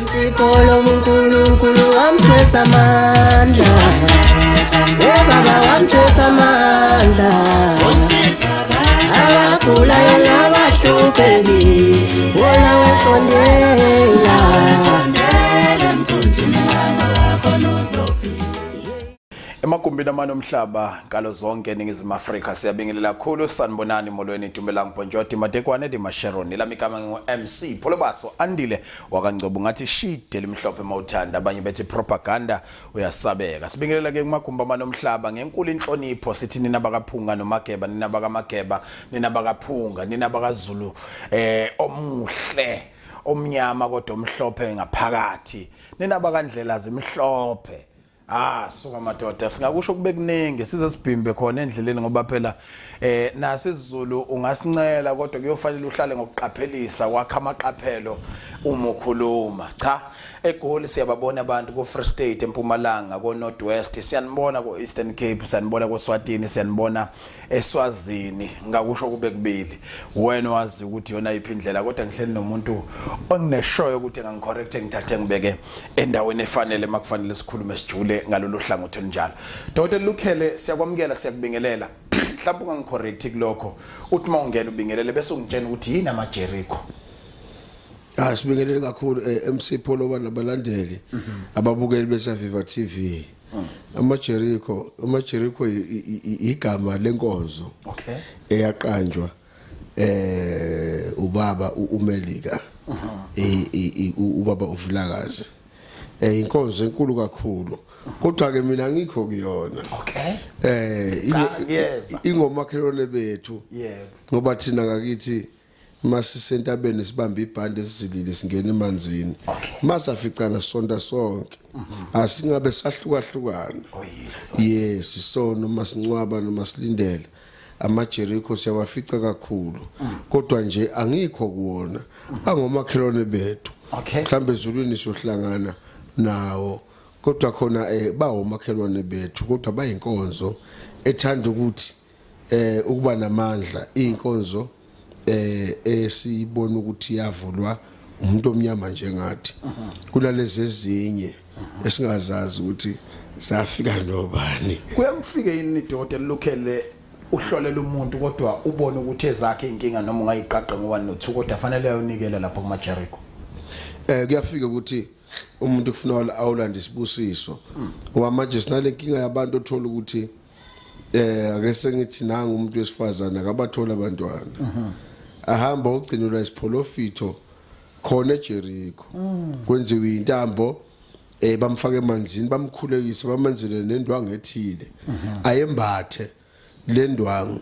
Insipolo uNkulunkulu wamthwesa amandla, Baba wamthwesa amandla, abagulayo nabahlupheki wona wesondela. Emagumbini amanomhlaba ngalo zonke eNingizimu Afrika siyabingelela kakhulu sanibonani molweni Dumelang Ponjoti Madekwane de Masheroni lamigama ngo-MC Pholobaso andile wakangcobo ngathi shide limhlophe mawuthanda abanye bethi propaganda uyasabeka sibingelela ke kumagumbi amanomhlaba ngenkulu inhlonipho sithi nina bakaphunga nomageba nina bakamageba nina bakaphunga nina bakaZulu omuhle omnyama kodwa omhlophe ngaphakathi nina bakandlela zimhlophe. Suka madoda singakusho kube kuningi size sibhimbe khona endleleni ngoba phela nasi isiZulu ungasincela kodwa kuyofanele uhlale ngokuqaphelisa wakha amaqaphelo uma ukhuluma cha eGoli siyababona abantu ku Free State eMpumalanga ko North West siyanibona ku Eastern Cape siyanibona ku Swatini siyanibona eSwazini ngakusho kube kubili wena wazi ukuthi yona iphindlela kodwa ngihleli nomuntu ongineshoyo ukuthi ngangicorrect ngithathe ngibeke endaweni efanele makufanele sikhulume sijule ngalolu hlangothi njalo DR.Lukhele siyakwamukela siyakubingelela mhlawumbe ungangicorrect kulokho uthi mawungena ubingelele bese ungitshela ukuthi yini ama Jericho. Sibingelele kakhulu MC Pholo nabalandeli ababukeli beSaviva TV. Ama Jericho igama lenkonzo. Okay. Eyaqanjwa ubaba uMelika. Ubaba uVilakazi. Inkonzo enkulu kakhulu. Kodwa ke mina ngikho kuyona. Okay. Ingomakhelwane bethu. Yebo. Ngoba thina ngakithi masisentabeni sibamba ibhande esizilile singena emanzini masaficana sonda sonke asingabe sahlukahlukana yes so noma sincwaba noma silindele ama Jericho siyawafica kakhulu kodwa nje angikho kuona angomakhelwane bethu mhlambe ezulwini siyohlangana nawo kodwa khona bawomakhelwane bethu kodwa bayinkonzo ethanda ukuthi ukuba namandla inkonzo esibona ukuthi yavulwa umuntu omnyama njengathi kunalezi ezinye esingazazi ukuthi safika nobani kuyamfike yini DR.Lukhele uhlolela umuntu kodwa ubone ukuthi ezakhe inkinga noma ungayiqaqe ngo1 no2 kodwa fanele ayonikela lapho kuma Jericho. Kuyafika ukuthi umuntu kufanele awulanda isibusiso ngoba manje sinale inkinga yabantu othola ukuthi ake sengithi nanga umuntu wesifazana akabathola abantwana ahamba ugcinelwa isipholofitho khona eJericho kwenziwe intambo bamfake emanzini bamkhulekise bamenzele nendwangu ethile ayembathe lendwangu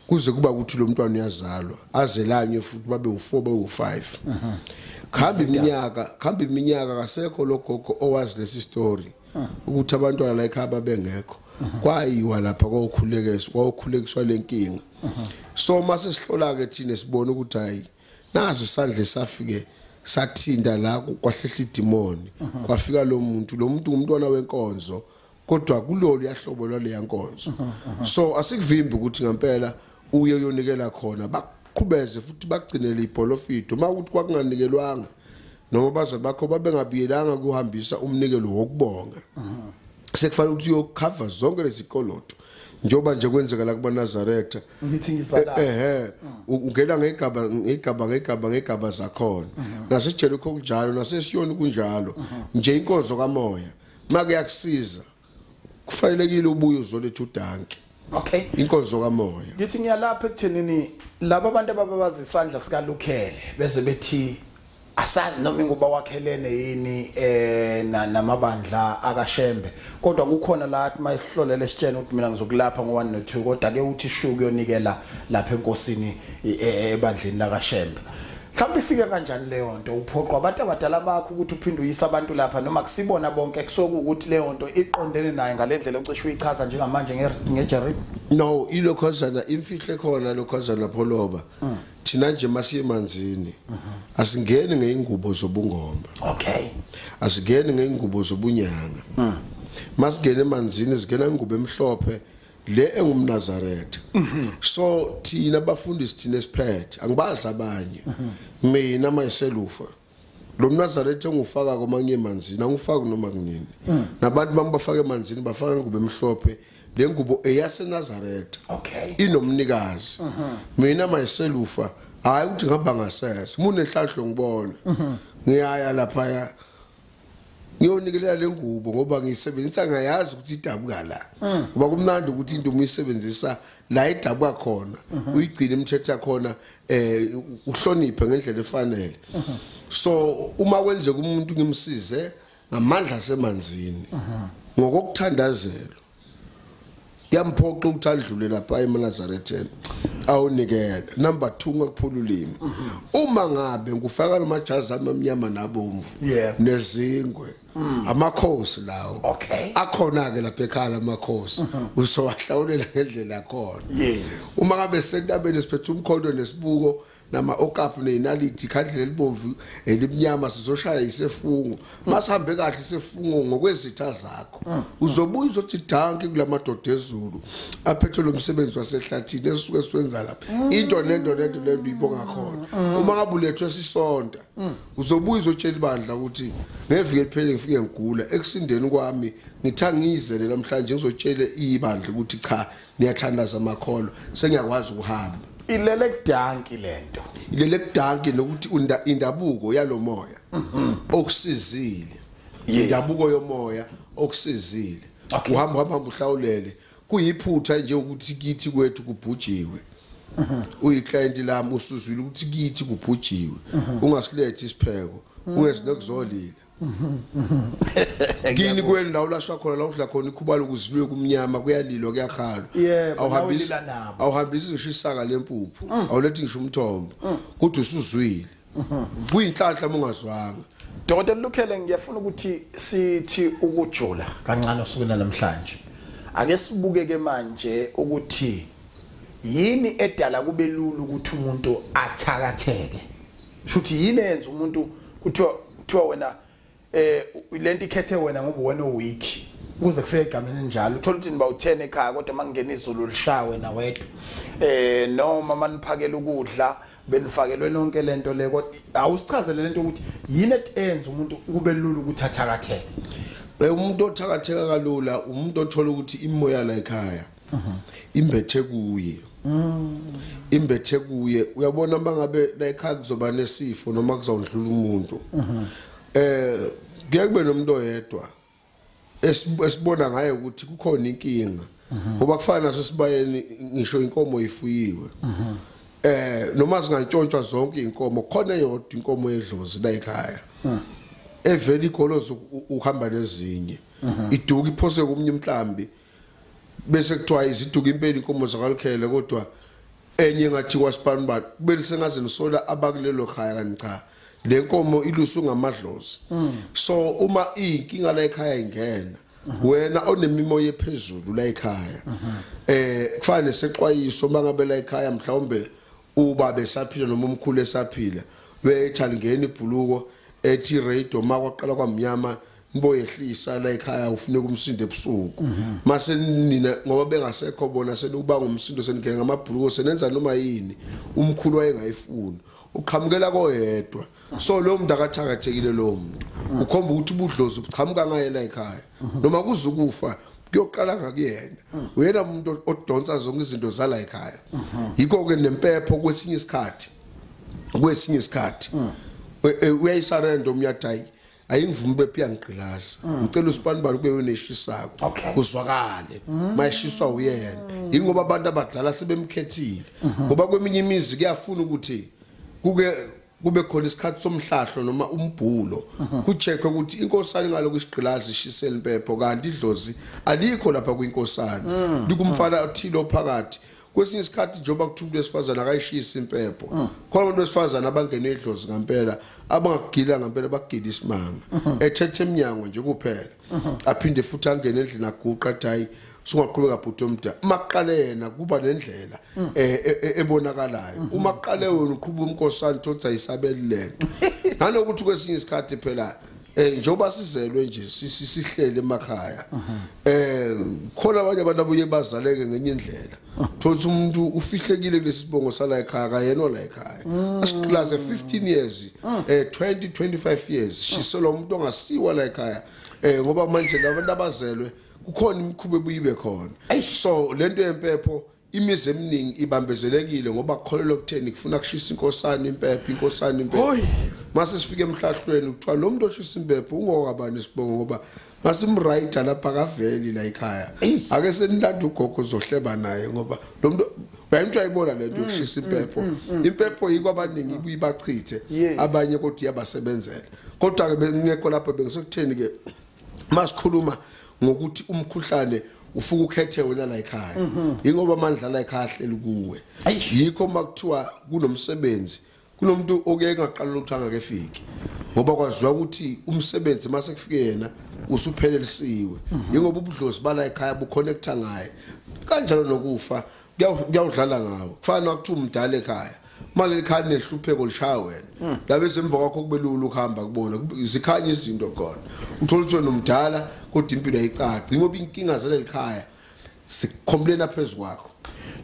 kuze kuba ukuthi lo mntwana uyazalwa azelanye futhi babe u4 babe u5 khamba iminyaka kasekho logogo owazi lesi story ukuthi abantwana la ekhaya babengekho kwayiwa lapha kwakhulekiswa lenkinga so mase sihlola ke thina sibona ukuthi hayi nazo isandle safike sathinda la kwahlehla idemoni kwafika lo muntu umntwana wenkonzo kodwa kulolu yahlobo lale yankonzo so asikuvimbi ukuthi ngempela uye uyonikela khona baqhubeze futhi bagcinele ibholofito makuthi kwakunganikelwanga noma bazali bakho babengabiyelanga kuhambisa umnikelo wokubonga sekufanele ukuthi uyocover zonke lezikoloto njoba nje kwenzeka la kuba Nazareth ngithi ngizala ungena ngegaba zakhona naseJericho kunjalo nasesiyoni kunjalo nje inkonzo kamoya make yakusiza kufanelekile ubuye uzoletha udanki inkonzo kamoya ngithi ngiyalapha ekuthenini laba abantu abababaza isandla sika Lukhele beze bethi asazi noma ingoba wakhelene yini namabandla akashembe kodwa kukhona la athi mayihlolele sitshene ukuthi mina ngizokulapha ngo1 no2 kodwa ke uthi shu kuyonikela lapha enkosini ebandleni lakashembe mhlawumbe ifike kanjani leyo nto uphoqwa abantu abadala bakho ukuthi uphinde uyisa abantu lapha noma kusibona bonke kusokuthi leyo nto iqondene naye ngalendlela ocishe uyichaza njengamanje ngeJericho no ilokhazana imfihle khona lokhazana pholoba thina nje masiye emanzini asingeni ngeingubo zobungoma asingeni ngeingubo zobunyanga masingena emanzini singena ingubo emhlophe le engumNazaretha so thina abafundisi thina esiphethe angibazi abanye mina mayiselufa lo Nazareth engufaka komanye emanzini angufaki noma kunini nabantu bangibafaka emanzini bafaka ngube emhlophe le ngubo eyase Nazareth inomnikazi mina myself hayi ukuthi ngihamba ngasese munehlahlo ngibona ngiyaya lapha ya ngiyonikelela le ngubo ngoba ngiyisebenzisa ngayazi ukuthi idabuka la ngoba kumnandi ukuthi into umuyisebenzisa la idabuka khona uyigcina imithetho yakhona uhloniphe ngendlela efanele so uma kwenzeka umuntu ngimsize ngamandla semanzini ngokukuthandazela yamphoqa ukuthi adlule lapha eNazareth awunikela number 2 ngakuphula ulimi uma ngabe ngufaka amajazi amnyama nabomvu nezingwe amakhosi lawo akhona ke lapha ekhaya amakhosi usowahlawulela ngendlela yakhona uma ngabe sentabeni siphethe umkhondo nesibuko nama okapu nenaliti khadlela elibomvu elimnyama sizoshaya isefungo masihambe kahle isefungo ngokwezitha zakho uzobuya uzothi danki kulamadoda ezulu aphethe lo msebenzi wasehlathini esisuke siwenza lapha into lento uyibonga khona uma ngabe ulethwe sisonta uzobuya uzotshela ibandla ukuthi ngeviki eliphele ngifike ngigula ekusindeni kwami ngithangizele namhlanje ngizotshela ibandla ukuthi cha niyathandaza amakholo sengiyakwazi ukuhamba ilele kudanki lento ilele kudanki nokuthi indabuko yalomoya okusizile indabuko yomoya okusizile uhamba uhlawulele kuyiphutha nje ukuthi kithi kwethu kubhujiwe uyiclient lami usuzwile ukuthi kithi kubhujiwe ungasilethi isipheko ungezinekuzolila kini kwenu la ulashwa khona la udla khona ikhubalo kuzilwe kumnyama kuyalilo kuyakhala awuhambisi ngisho isaka lempuphu awulethi ngisho umthombo kodwa usuzwile kuyinhlahla mongazwanga DR.Lukhele ngiyafuna ukuthi sithi ukujula kancane usukela namhlanje ake sibuke manje ukuthi yini edala kube lula ukuthi umuntu athakatheke futhi yini enza umuntu kuthiwa wena lento ikhethe wena ngoba wena weak kuze kufike egameni njalo uthola ukuthi niba u10 ekhaya kodwa mangena izulu lishawe na wedwa noma maniphakela ukudla benifakelwe lonke lento le kodwa awusichazele lento ukuthi yini enza umuntu kube lula ukuthi athakatheke umuntu othakatheka kalula umuntu othola ukuthi imoya la ekhaya imbethe kuye imbethe kuye uyabona mangabe la ekhaya kuzoba nesifo noma kuzondlula umuntu kuyakube nomuntu oyedwa esibona ngaye ukuthi kukhona inkinga ngoba kufana nasesibayeni ngisho inkomo ifuyiwe noma singantshontshwa zonke inkomo khona yodwa inkomo edlozi la ekhaya eveli kholozo uhamba nezinye iduka iphose kumnye umhlambi bese kuthiwa iziduka impela inkomo zakaLukhele kodwa enye ngathi kwaSpanban kube sengaze nisola abakulelo khaya kanica le nkomo ilusu ngamadlozi so uma inkinga la ekhaya ingena wena onemimoya ephezulu la ekhaya kufanele sexwayiso mangabe la ekhaya mhlawumbe ubaba esaphila noma umkhulu esaphila wetha lingena ibhuluko ethi radio makwaqala kwamnyama niboyehlisa la ekhaya ufune kumsindo ebusuku mase nina ngoba bengasekho bona seluba ngumsindo seningena ngamabhuluko senenza noma yini umkhulu wayengayifuni uqhamukela koyedwa so lo muntu akathakathekile lo muntu ukhomba ukuthi ubudlozi buqhamuka ngaye la ekhaya noma kuzukufa kuyoqala ngakuyena uyena umuntu odonsa zonke izinto zala ekhaya yikho ke nempepho kwesinye isikhathi uyayisarenda umyathayi ayingivumi bephi angigqilaza ngicela uSpanban kube uneshisako uzwakale mayishiswa uyena ingoba abantu abadala sebemkhethile ngoba kweminye imizi kuyafuna ukuthi kube khona isikhathi somhlahlo noma umbhulo kucheckwe ukuthi inkosana ngaloko isigqilazi ishisela impepho kanti idlozi alikho lapha kwinkosana likumfana othile ophakathi kwesinye isikhathi njoba kuthi lesifazana akayishisa impepho khona abantu besifazana abangena edlozi ngempela abangagila ngempela bagila isimanga ethethe eminyango nje kuphela aphinde futhi angene endlini aguqa athi hayi singaqhubeka bhuti omda maqale yena kuba nendlela ebonakalayo uma qale wena uqhuba umkosana thothi ayisabeli lento nanokuthi kwesinye isikhathi phela njoba sizelwe nje sihlele emakhaya khona abanye abantu abuye bazaleke ngenye indlela thothi umuntu ufihlekile kulesibongo sala ekhaya kayena la ekhaya asiklase 15 years 25 years shiselo umuntu ongasiwa la ekhaya ngoba manje labantu abazelwe kukhona imikhuba ebuyibe khona so lento yempepho imizi eminingi ibambezelekile ngoba kukholelwa kutheni kufuna kushisa inkosana impepho mase sifike emhlahlweni kuthiwa lo muntu oshisa impepho ungokabani isibongo ngoba masimrayida lapha kaveli la ekhaya ake senilanda ugogo uzohleba naye ngoba lo muntu uyayinto ayibona lento yokushisa impepho yiko abaningi ibuye bachithe abanye kodwa yabasebenzela kodwa ke bengekho lapho bengisokutheni ke masikhuluma ngokuthi umkhuhlane ufuka ukhethe wena la ekhaya ingoba amandla la ekhaya ahleli kuwe yikho makuthiwa kunomsebenzi kunomuntu okuyeke ngaqala ukuthanga kefiki ngoba kwaziwa ukuthi umsebenzi mase kufike yena usuphelelisiwe ingoba ubudlozi bala ekhaya buconnecta ngaye kanjalo nokufa kuyawudlala ngawo kufana ukuthi umdala ekhaya manje ekhaya nehlupheko lishaya wena labe semva kwakho kubelula ukuhamba kubona zikhanya izinto khona uthola ukuthi wena umdala kodwa impilo ayicaci ngoba inkinga zale ekhaya sikomplena phezulu kwakho.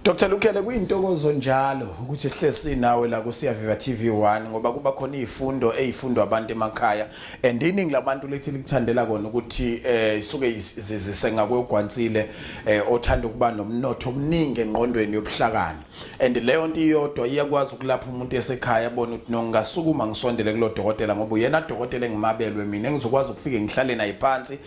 DR.Lukhele kuyintokozo njalo ukuthi sihlezi nawe la ku Siyaviva TV1 ngoba kuba khona izifundo ezifundwa abantu emakhaya and iningi labantu lethi likuthandela kona ukuthi isuke zisenga kwegwansile othanda ukuba nomnotho omningi engqondweni yobuhlakani and leyo nto iyodwa iyakwazi ukulapha umuntu esekhaya abone ukuthi nongasukuma ngisondele kulo dokotela ngoba uyena dokotela engimabelwe mina engizokwazi ukufike ngihlale naye phansi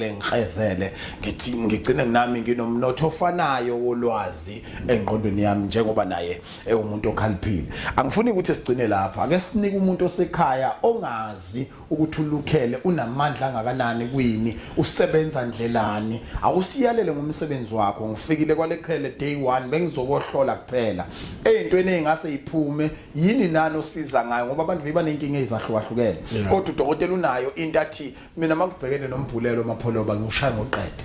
engikrezele ngithi ngigcine nami nginomnotho ofanayo wolwazi engqondweni yami njengoba naye umuntu okhaliphile. Angifuni ukuthi sigcine lapha ake sinike umuntu osekhaya ongazi ukuthi uLukhele unamandla angakanani kwini usebenza ndlelani awusiyalele ngomsebenzi wakho ngifikile kwalekhele day 1 bengizokohlola kuphela ezintweni ezingase iphume yini nani osiza ngayo ngoba abantu viba nenkinga ezahlukahlukene kodwa udokotela unayo into athi mina makubhekene nombhulelo mapholoba ngishaya ngoqede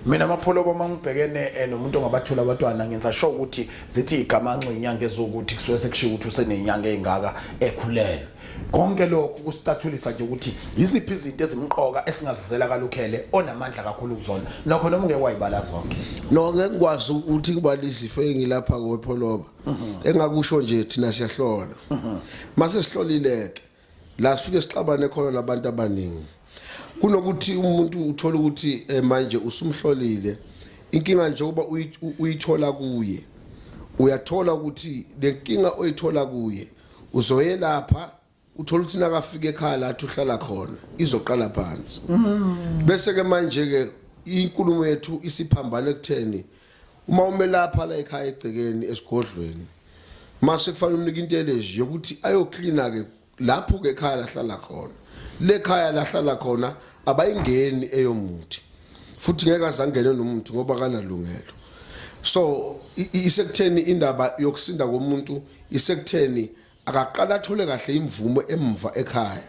mina amapholoba mangibhekene nomuntu ongabathula abantwana ngenza sure ukuthi zithi igamanxa inyanga ezokuthi kusuke sekushiya ukuthi usenenyanga engaka ekhulele konke lokho kusicathulisa nje ukuthi yiziphi izinto ezimqoka esingazizela kaLukhele onamandla kakhulu kuzona nokho noma ungeke wayibala zonke no ngeke ngikwazi ukuthi kuba lizifo engilapha kwepholoba engakusho nje thina siyahlola mase sihlolileke la sifike sixabane khona nabantu abaningi kunokuthi umuntu uthola ukuthi manje usumhlolile inkinga nje kuba uyithola kuye uyathola ukuthi lenkinga oyithola kuye uzoyelapha uthola ukuthi nakafika ekhaya la uhlala khona izoqala phansi bese ke manje ke inkulumo yethu isiphambane kutheni uma umelapha la ekhaya egcekeni esigodlweni mase kufanele umnike into eleji yokuthi ayocleana ke lapho ke ekhaya lahlala khona lekhaya lahlala khona abayingeni eyomuthi futhi ngeke azangene nomuntu ngoba kanalungelo so isekutheni indaba yokusinda komuntu isekutheni akaqala athole kahle imvumo emva ekhaya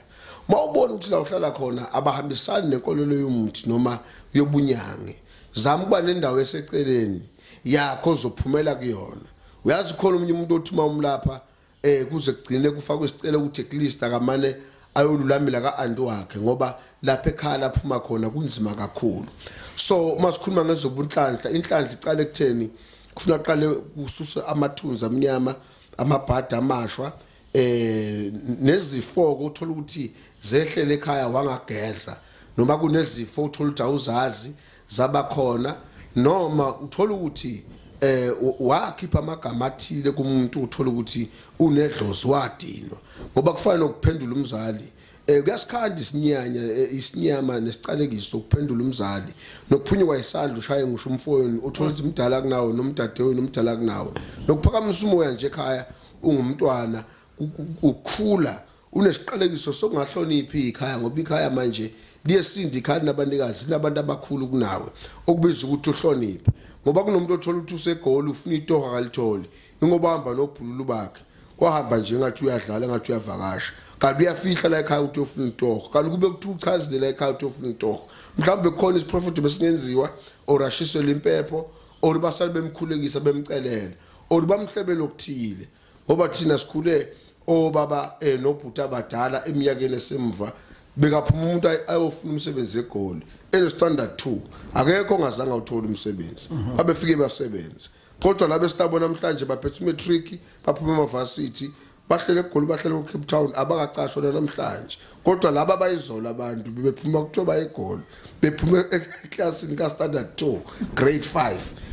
mawubona ukuthi la uhlala khona abahambisani nenkolelo yomuthi noma yobunyange zama kuba nendawo eseceleni yakho ozophumela kuyona uyazi khona umunye umuntu othuma umlapha kuze kugcine kufakwe isicelo ukuthi at least akamane ayolulamela kaanti wakhe ngoba lapha ekhaya laphuma khona kunzima kakhulu so masikhuluma ngezobunhlanhla inhlanhla icala ekutheni kufuna aqale kususa amathunzi amnyama amabhada amashwa nezifo uthola ukuthi zehlele ekhaya wangageza noma kunezifo uthola ukuthi awuzazi zabakhona noma uthola ukuthi wakhipha amagama athile kumuntu uthola ukuthi unedlozi wadinwa ngoba kufanele ukuphendula umzali kuyasikhanda isinyama nesicalekiso ukuphendula umzali nokuphunywa isandla ushaye ngisho umfowenu uthola ukuthi umdala kunawo nomdadewenu nomdala kunawo nokuphakamisa umoya nje ekhaya ungumntwana ukukhula unesiqalekiso sokungahloniphi ikhaya ngoba ikhaya manje liyesinda ikhaya nabanikazi nabantu abakhulu kunawe okubiza ukuthi uhloniphe ngoba kunomuntu othola ukuthi usegoli ufuna itoha kalitholi ingoba hamba nobhululu bakhe kwahamba nje ngathi uyadlala ngathi uyavakasha kanti uyafihla la ekhaya ukuthi ufuna itoho kanti kube kuthi uchazile la ekhaya ukuthi ufuna itoho mhlawumbe khona isiprofeti besingenziwa orashiswe lempepho or basale bemkhulekisa bemcelela or bamhlebela okuthile ngoba thina sikhule obaba nobhuti abadala eminyakeni esemva bekaphuma umuntu ayofuna umsebenzi eGoli standard 2 akekho ongazange uthola umsebenzi abefike basebenza kodwa labe sitabo namhlanje baphethe matric baphuma eMavarsity bahlele eGoli bahlele eCape Town abakacashwa namhlanje kodwa laba abayizola abantu bephuma kuThoba eGoli bephuma eclassini ka standard 2 grade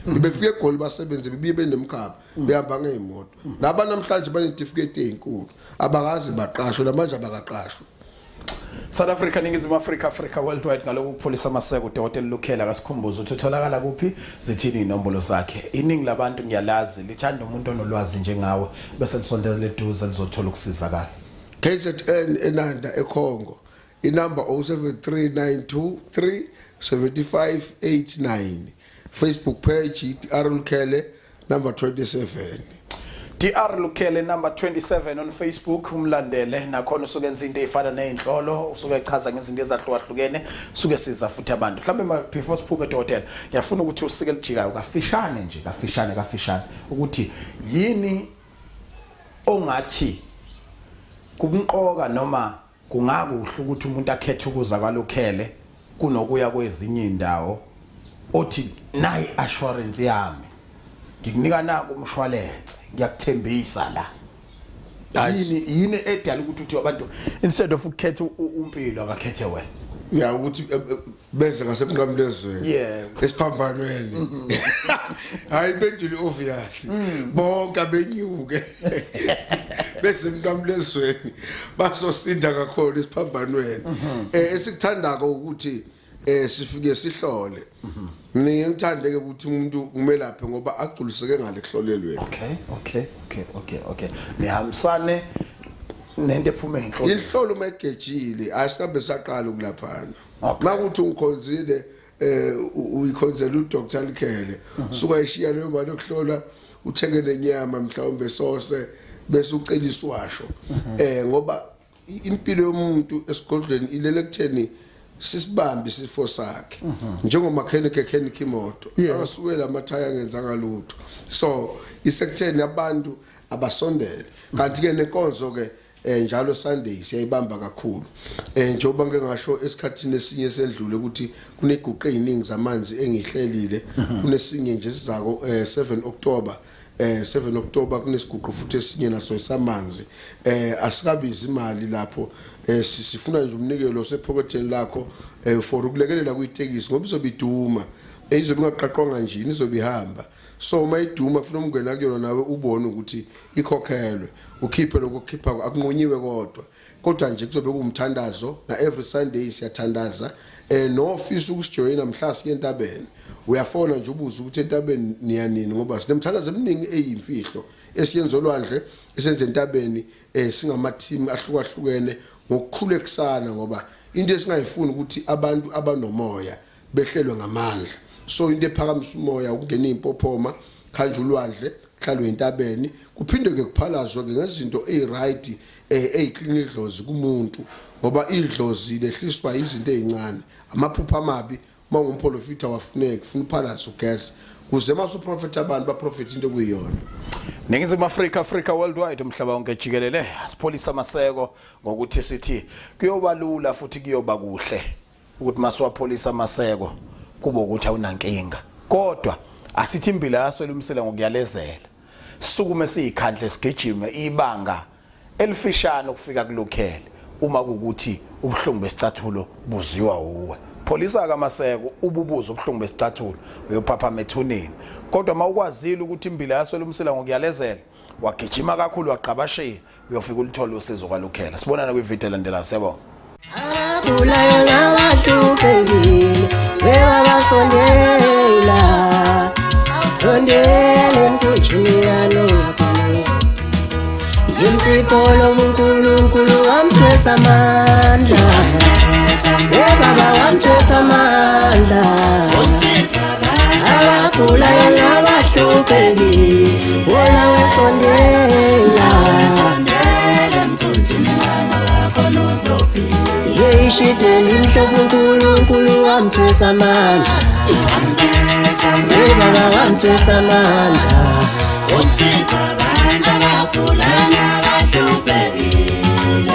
5 befike eGoli basebenze bebiye benemkhaba behamba ngeemoto laba namhlanje banetifiketi ezinkulu abakazi baqashwa namanje abakaqashwa South Africa ningizimu Africa worldwide ngaloku upholisa amaseko DR.Lukhele akasikhumbuza ukuthi utholakala kuphi zithini inombolo zakhe iningi labantu ngiyalazi lithanda umuntu onolwazi njengawe bese lisondezele eduze lizothola ukusizakala KZN eNanda eCongo inumber 0739237589 Facebook page DR.Lukhele number 27 DR.Lukhele number 27 on Facebook umlandele nakhona usuke enza into ezifana nezinhlolo usuke echaza ngezinto ezahlukahlukene usuke siza futhi abantu mhlawumbe before siphume ehotel ngiyafuna ukuthi usike lijikayo kafishane nje kafishane ukuthi yini ongathi kumqoka noma kungakuhle ukuthi umuntu akhethe ukuza kwaLukhele kunokuya kwezinye indawo othi nayi assurance yami ngikunika naku umshwalense ngiyakuthembisa la yini edala ukuthi uthi abantu instead of ukukhetha umpilo akakhethe wena ya ukuthi beze ngasemnqamlezweni esiphambanweni hayi bendile obvious bonke abenyuke bese emnqamlezweni basosinda kakhulu esiphambanweni esikuthandaka ukuthi sifike sihlole mina ngithande ukuthi umuntu umelaphe ngoba agculiseke ngale kuhlolelweni okay nihambisane nento ephuma enhlolo inhlolo mayigejile asikabe saqala ukulaphana makuthi ungikhonzile uyikhonzela uDr. Lukhele suka eshiya leyo mali yokuhlola uthenge nenyama mhlawumbe sose bese ucela iswasho ngoba impilo yomuntu esigodlweni ilele kutheni sisibambi sifo sakhe njengomakhenikhe imoto akasukela amathaya ngenzanga lutho so isekutheni abantu abasondele kanti ke nenkonzo ke njalo Sunday siyayibamba kakhulu njengoba ngeke ngasho esikhathini esinye sendlule ukuthi kuneguqe eziningi zamanzi engihlelile kunesinye nje sizako 7 October 7 October kunesiguqu futhi esinye naso esamanzi asikabizi imali lapho sifuna nje umnikelo osephoketheni lakho for ukulekelela kuyitekisi ngoba izobiduma izobe ingaqaqonga nje izobihamba so mayiduma kufuna umngena kuyona nawe ubone ukuthi ikhokhelwe ukhiphe lokukhipha akunqonyiwe kodwa nje kuzobe kumthandazo na every Sunday siyathandaza no office ukusijoyina mhla siye entabeni uyafona nje ubuza ukuthi entabeni niyanini ngoba sinemthandazo eminingi eyimfihlo esiyenza olwandle esenze entabeni singama team ahlukahlukene ngokukhulekisana ngoba into esingayifuni ukuthi abantu abanomoya behlelwe ngamandla so into ephakamisa umoya ukungena impophoma khanje ulwandle hlalwe entabeni kuphinde ke kuphalazwe ke ngezinto eziright eziclean idlozi kumuntu ngoba idlozi lehliswa izinto ezincane amaphupha amabi mawumpolofitha wafuneka ufuna uphalaza ugas kuze masu prophet abantu ba prophet into kuyiyona ningizimu Africa worldwide umhlaba wonke jikelele asipholisa amaseko ngokuthi sithi kuyobalula futhi kuyoba kuhle ukuthi masiwapholisa amaseko kuba ukuthi awunankinga kodwa asithi impilo yaswela umsela ngokuyalezela sukume siyikhandle sigejime ibanga elifishana ukufika kuLukhele uma kukuthi ubuhlungu besicathulo buziwa uwe pholisa kamaseko ububuzo ubuhlungu besicathulo uyophapha methuneni kodwa mawukwazile ukuthi impilo yaswela umsela ngokuyalezela wagijima kakhulu waqabashila uyofika ulithola usizo kwaLukhele sibonana kwivideo elandelayo siyabonga Abulayo nabahluphekile webabasondela sondele mkunjini yalo yabanzi yimsipolo uNkulunkulu wamthwesa amandla webaba wamthwesa amandla abulayo nabahluphekile wona wesondela yeyishiteni mhlobo uNkulunkulu wamthwesa amandla webaba wamthwesa amandla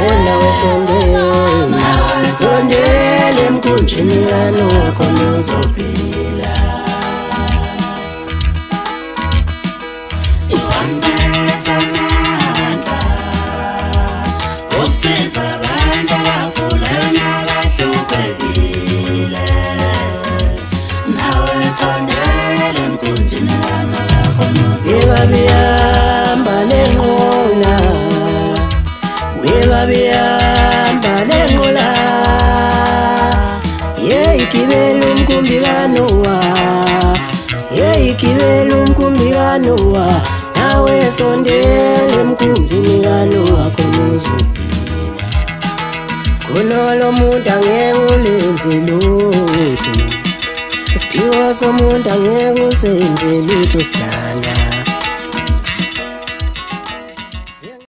Wona wesondela sondela emkhunjini kanowa khona uzophila Webabiyamba lenqola Webabiyamba lenqola Yeyigibela umkhumbi kanowa Yeyigibela umkhumbi kanowa Nawe sondela emkhumbini kanowa khona uzophila Kunolo muntu angeke ulenze lutho Isiphiwo somuntu angeke usenze lutho sidala